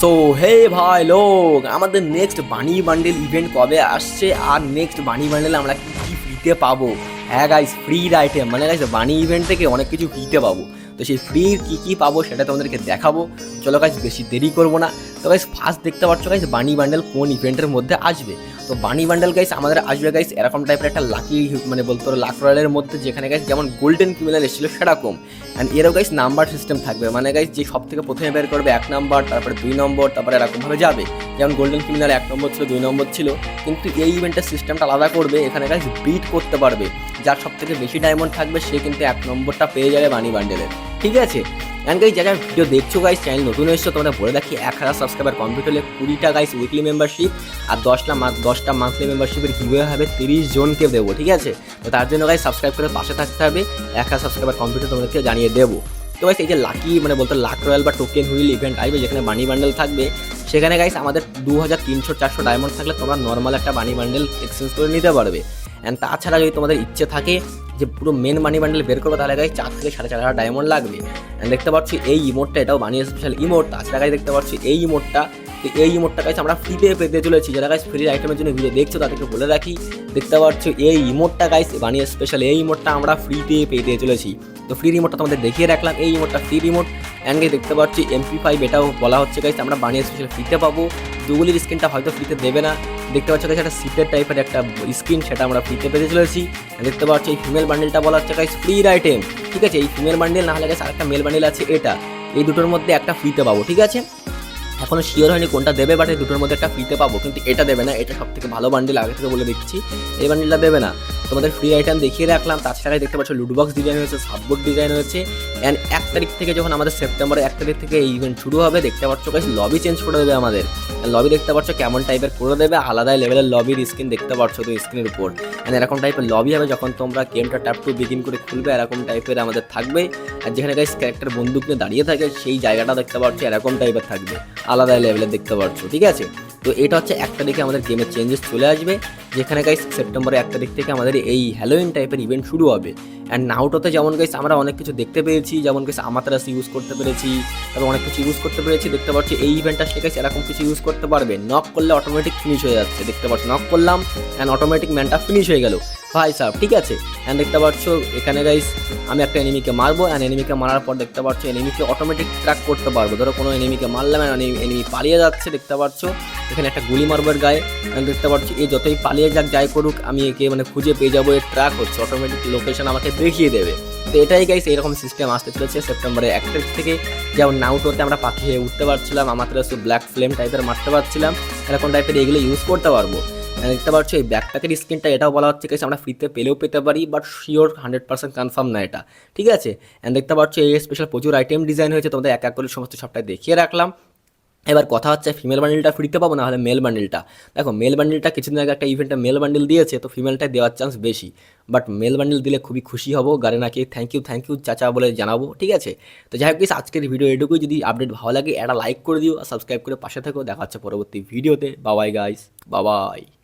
So hey ভাই লোক, আমাদের নেক্সট বানি বান্ডেল ইভেন্ট কবে আসছে আর নেক্সট বানি বান্ডেল আমরা কি কি ফ্রিতে পাবো? হ্যাঁ গাইস, ফ্রির আইটেম মানে গাইস বানি ইভেন্ট থেকে অনেক কিছু ফ্রিতে পাবো। তো সেই ফ্রির কী কী পাবো সেটা তোমাদেরকে দেখাবো। চলো গাইস, বেশি দেরি করবো না। তো গাইস ফার্স্ট দেখতে পাচ্ছ গাইস বানি বান্ডেল কোন ইভেন্টের মধ্যে আসবে। তো বানি বান্ডেল গাইস আমাদের আসবে গাইস এরকম টাইপের একটা লাকি মানে বলতে পারো লাক রয়্যালের মধ্যে, যেখানে গাইস যেমন গোল্ডেন ক্রিমিনাল এসেছিল সেরকম। অ্যান্ড এরও গাইস নাম্বার সিস্টেম থাকবে, মানে গাইস যে সব থেকে প্রথমে বের করবে 1 নম্বর, তারপরে 2 নম্বর, তারপরে এরকমভাবে যাবে। যেমন গোল্ডেন ক্রিমিনাল 1 নম্বর ছিল, 2 নম্বর ছিল, কিন্তু এই ইভেন্টের সিস্টেমটা আলাদা করবে। এখানে গাইস বিট করতে পারবে, যার সব থেকে বেশি ডায়মন্ড থাকবে সে কিন্তু 1 নম্বরটা পেয়ে যাবে বানি বান্ডেলের। ঠিক আছে? অ্যান্ড গাইস যারা ভিডিও দেখছো গাইস, চ্যানেল নতুন এসছো তোমরা বলে রাখি 1000 সাবস্ক্রাইবার কমপ্লিট হলে 20টা গাইস উইকলি মেম্বারশিপ আর 10টা মান্থলি মেম্বারশিপের গিভওয়ে হবে 30 জনকে দেবো। ঠিক আছে? তো তার জন্য গাইস সাবস্ক্রাইব করে পাশে থাকতে হবে। 1000 সাবস্ক্রাইবার কমপ্লিট হলে তোমাদেরকে জানিয়ে দেবো। তো গাইস এই যে লাকি মানে বলতে লাক রয়্যাল বা টোকেন হুইল ইভেন্ট আসবে, যেখানে বানি বান্ডেল থাকবে, সেখানে গাইস আমাদের 2300-400 ডায়মন্ড থাকলে তোমরা নর্মাল একটা বানি বান্ডেল এক্সচেঞ্জ করে নিতে পারবে। অ্যান্ড তাছাড়া যদি তোমাদের ইচ্ছে থাকে যে পুরো মেন মানি বান্ডেল বের করবো, তাহলে গাইস 4 থেকে 4.5 ডায়মন্ড লাগবে। অ্যান্ড দেখতে পাচ্ছি এই ইমোটটা, এটাও বানি স্পেশাল ইমোট। তাছাড়া গাইস দেখতে পাচ্ছি এই ইমোটটা, এই ইমোটটা গাইস আমরা ফ্রিতে পেতে চলেছি। যারা গাইস ফ্রি আইটেমের জন্য ভিডিও দেখছো তাদেরকে বলে রাখি, দেখতে পাচ্ছ এই ইমোটটা গাইস বানি স্পেশাল, এই ইমোটটা আমরা ফ্রিতে পেতে চলেছি। তো ফ্রি রিমোটটা তোমাদের দেখিয়ে রাখলাম, এই ইমোটটা ফ্রি রিমোট। অ্যান্ড গাইস দেখতে পাচ্ছি MP5, এটাও বলা হচ্ছে গাইস আমরা বানি স্পেশাল ফ্রিতে পাবো। দুগুলির স্ক্রিনটা হয়তো ফ্রিতে দেবে না। দেখতে পাচ্ছ গাইস একটা সিটের টাইপের একটা স্ক্রিন, সেটা আমরা ফ্রিতে পেতে চলেছি। দেখতে পাচ্ছ এই ফিমেল বান্ডেলটা বলা হচ্ছে গাইস ফ্রির আইটেম। ঠিক আছে? এই ফিমেল বান্ডেল না হলে গাইস আরেকটা মেল বান্ডেল আছে, এটা এই দুটোর মধ্যে একটা ফ্রিতে পাবো। ঠিক আছে? এখনো শিওর হয়নি কোনটা দেবে, বাট এই দুটোর মধ্যে একটা ফ্রিতে পাবো, কিন্তু এটা দেবে না। এটা সব থেকে ভালো বান্ডেল, আগে থেকে বলে দিচ্ছি, এই বান্ডেলটা দেবে না। তোমাদের ফ্রি আইটেম দেখিয়ে রাখলাম। তাছাড়া দেখতে পাচ্ছ লুটবক্স ডিজাইন হয়েছে, সাববোর্ড ডিজাইন হয়েছে। অ্যান্ড 1 তারিখ থেকে, যখন আমাদের সেপ্টেম্বরের 1 তারিখ থেকে এই ইভেন্ট শুরু হবে, দেখতে পাচ্ছ গাইস লবি চেঞ্জ করে দেবে আমাদের। লবি দেখতে পাচ্ছ কেমন টাইপের করে দেবে, আলাদা লেভেলের লবির স্ক্রিন দেখতে পাচ্ছ তো স্ক্রিনের উপর। অ্যান্ড এরকম টাইপের লবি হবে যখন তোমরা গেমটা ট্যাপ টু বিগিন করে খুলবে, এরকম টাইপের আমাদের থাকবে। আর যেখানে গাইস ক্যারেক্টার বন্দুক নিয়ে দাঁড়িয়ে থাকে, সেই জায়গাটা দেখতে পাচ্ছ এরকম টাইপের থাকবে, আলাদা লেভেলের দেখতে পাচ্ছ। ঠিক আছে? তো এটা হচ্ছে 1 তারিখে আমাদের গেমের চেঞ্জেস চলে আসবে, যেখানে গাইস সেপ্টেম্বরের 1 তারিখ থেকে আমাদের এই হ্যালোইন টাইপের ইভেন্ট শুরু হবে। অ্যান্ড নাউটোতে যেমন গাইস আমরা অনেক কিছু দেখতে পেয়েছি, যেমন গাইস আমাতারাস ইউজ করতে পেরেছি, তারপর অনেক কিছু ইউজ করতে পেরেছি। দেখতে পাচ্ছি এই ইভেন্টটা সে গাইস এরকম কিছু ইউজ করতে পারবে। নক করলে অটোমেটিক ফিনিশ হয়ে যাচ্ছে, দেখতে পাচ্ছ নক করলাম অ্যান্ড অটোমেটিক ম্যানটা ফিনিশ হয়ে গেল ভাই সাহেব। ঠিক আছে? অ্যান্ড দেখতে পাচ্ছ এখানে গাইস আমি একটা এনিমিকে মারবো, অ্যান্ড এনিমিকে মারার পর দেখতে পাচ্ছ এনিমিকে অটোমেটিক ট্র্যাক করতে পারবো। ধরো কোনো এনিমিকে মারলাম, এনিমি পালিয়ে যাচ্ছে, দেখতে পাচ্ছ এখানে একটা গুলি মারবার গায়ে। দেখতে পাচ্ছি এই যতই পালিয়ে যাক যাই করুক, আমি একে মানে খুঁজে পেয়ে যাবো, এর ট্র্যাক হচ্ছে, অটোমেটিক লোকেশন আমাকে দেখিয়ে দেবে। তো এটাই গাইস এরকম সিস্টেম আসতে চলেছে সেপ্টেম্বরের 1 তারিখ থেকে। যেমন নাউটোতে আমরা পাখি হয়ে উঠতে পারছিলাম, আমাতারাসে ব্ল্যাক ফ্লেম টাইপের মারতে পারছিলাম, এরকম টাইপের এগুলো ইউজ করতে পারবো। দেখতে পাচ্ছ এই ব্যাকপ্যাকের স্ক্রিনটা, এটাও বলা হচ্ছে গাইস আমরা ফ্রিতে পেলেও পেতে পারি, বাট শিওর 100% কনফার্ম না এটা। ঠিক আছে? অ্যান্ড দেখতে পাচ্ছ এই স্পেশাল প্রচুর আইটেম ডিজাইন হয়েছে, তোমাদের এক এক করে সমস্ত সবটাই দেখিয়ে রাখলাম। এবার কথা হচ্ছে ফিমেল বান্ডেলটা ফ্রিতে পাবো না হলে মেল বান্ডেলটা। দেখো মেল বান্ডেলটা কিছুদিন আগে একটা ইভেন্টে মেল বান্ডেল দিয়েছে, তো ফিমেলটাই দেওয়ার চান্স বেশি। বাট মেল বান্ডেল দিলে খুবই খুশি হব, গারেনাকে থ্যাংক ইউ চাচা বলে জানাবো। ঠিক আছে? তো যাই হোক গাইস আজকের ভিডিও এটুকুই। যদি আপডেট ভালো লাগে একটা লাইক করে দিও আর সাবস্ক্রাইব করে পাশে থেকো। দেখা হচ্ছে পরবর্তী ভিডিওতে। বাবাই গাইস, বাবাই।